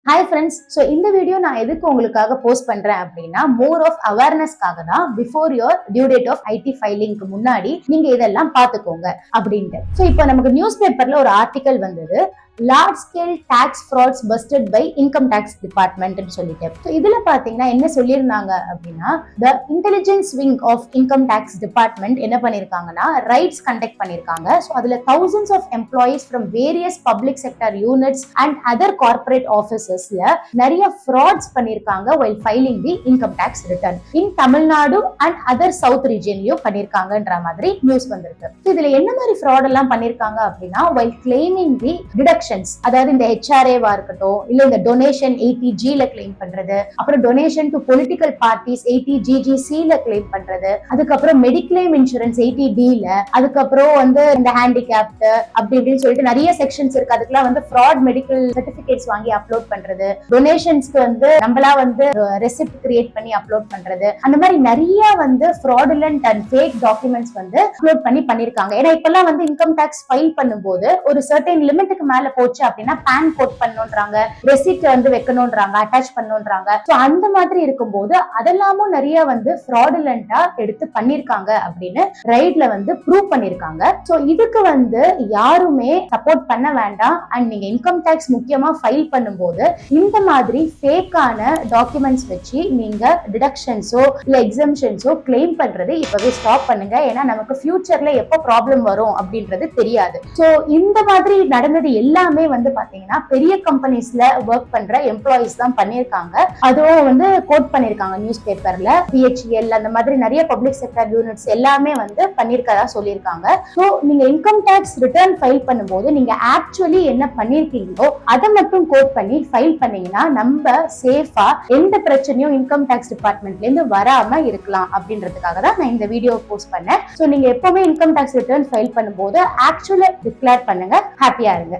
Hi friends. So இந்த video நான் எதுக்கு உங்களுக்காக போஸ்ட் பண்றேன் அப்படின்னா, மோர் ஆஃப் அவேர்னஸ்க்காக தான். Before your due date of IT ஃபைலிங்க்கு முன்னாடி நீங்க இதெல்லாம் பார்த்துக்கோங்க அப்படின்ட்டு. ஸோ இப்போ நமக்கு நியூஸ் பேப்பர்ல ஒரு ஆர்டிக்கல் வந்தது, large scale tax frauds busted by income tax department சொல்லிட்டு. ஸோ இதுல பாத்தீங்கன்னா என்ன சொல்லியிருந்தாங்க அப்படின்னா, the intelligence wing of income tax department என்ன பண்ணிருக்காங்கன்னா ரைட்ஸ் கண்டக்ட் பண்ணிருக்காங்க. ஸோ அதுல thousands of employees from various public sector units and other corporate ஆஃபீஸஸ்ல நிறைய ஃப்ராட்ஸ் பண்ணிருக்காங்க while filing the income tax return in Tamil Nadu and other south ரீஜன்லயும் பண்ணிருக்காங்கன்ற மாதிரி நியூஸ் வந்திருக்கு. இதுல என்ன மாதிரி ஃப்ராட் எல்லாம் பண்ணிருக்காங்க அப்படின்னா, while claiming the deduction, அதாவது இந்த HRA-வா இருக்கட்டும், இல்ல இந்த டொனேஷன் 80G-ல கிளைம் பண்றது, அப்புறம் டொனேஷன் டு பொலிட்டிக்கல் பார்ட்டிஸ் 80GGC-ல கிளைம் பண்றது, அதுக்கப்புறம் மெடிக்ளைம் இன்சூரன்ஸ் 80D-ல, அதுக்கப்புறம் வந்து இந்த ஹேண்டிகேப்ட் அப்படி இப்படின்னு சொல்லிட்டு நிறைய செக்ஷன்ஸ் இருக்கு. அதுக்கெல்லாம் வந்து ஃப்ராட் மெடிக்கல் சர்டிபிகேட்ஸ் வாங்கி அப்லோட் பண்றது, டொனேஷன்ஸ்க்கு வந்து நம்மளா வந்து ரெசிப்ட் கிரியேட் பண்ணி அப்லோட் பண்றது, அந்த மாதிரி நிறைய வந்து ஃப்ராடுலன்ட் அண்ட் ஃபேக் டாக்குமெண்ட்ஸ் வந்து அப்லோட் பண்ணிருக்காங்க. ஏன்னா இப்பெல்லாம் வந்து இன்கம் டாக்ஸ் ஃபைல் பண்ணும்போது ஒரு சர்டன் லிமிட்டுக்கு மேல போச்சு அப்படின்னா பேன் கோட் பண்ணணும்ன்றாங்க, ரெசிப்ட் வந்து வைக்கணும்ன்றாங்க, அட்டாச் பண்ணணும்ன்றாங்க. சோ அந்த மாதிரி இருக்கும்போது அதெல்லாமும் நிறைய வந்து ஃப்ராடுலண்டா எடுத்து பண்ணிருக்காங்க அப்படின்னு ரைட்ல வந்து ப்ரூவ் பண்ணிருக்காங்க. சோ இதுக்கு வந்து யாருமே சப்போர்ட் பண்ண வேண்டாம். அண்ட் நீங்க இன்கம் டாக்ஸ் முக்கியமா ஃபைல் பண்ணும்போது இந்த மாதிரி ஃபேக்கான டாக்குமெண்ட்ஸ் வச்சு நீங்க டிடக்ஷன்ஸோ இல்ல எக்ஸம்ஷன்ஸோ கிளைம் பண்றது இப்பவே ஸ்டாப் பண்ணுங்க. ஏன்னா நமக்கு ஃபியூச்சர்ல எப்போ ப்ராப்ளம் வரும் அப்படின்றது தெரியாது. சோ இந்த மாதிரி நடந்தது எல்லாமே வந்து பாத்தீங்கன்னா பெரிய கம்பெனிஸ்ல ஒர்க் பண்ற எம்ப்ளாயிஸ் தான் பண்ணிருக்காங்க. அதுவும் வந்து கோட் பண்ணிருக்காங்க நியூஸ் பேப்பர்ல. PHEL அந்த மாதிரி நிறைய பப்ளிக் செக்டர் யூனிட்ஸ் எல்லாமே வந்து பண்ணிருக்கதா சொல்லியிருக்காங்க. சோ நீங்க இன்கம் டாக்ஸ் ரிட்டர்ன் ஃபைல் பண்ணும்போது நீங்க ஆக்சுவலி என்ன பண்ணிருக்கீங்களோ அதை மட்டும் கோட் பண்ணி ஃபைல் பண்ணீங்கன்னா நம்ம சேஃபா எந்த பிரச்சனையும் இன்கம் டாக்ஸ் டிபார்ட்மெண்ட்ல இருந்து வராம இருக்கலாம் அப்படின்றதுக்காக தான் நான் இந்த வீடியோ போஸ்ட் பண்ணேன். சோ நீங்க எப்பவுமே இன்கம் டாக்ஸ் ரிட்டர்ன் ஃபைல் பண்ணும்போது ஆக்சுவலா டிக்ளேர் பண்ணுங்க, ஹாப்பியா இருங்க.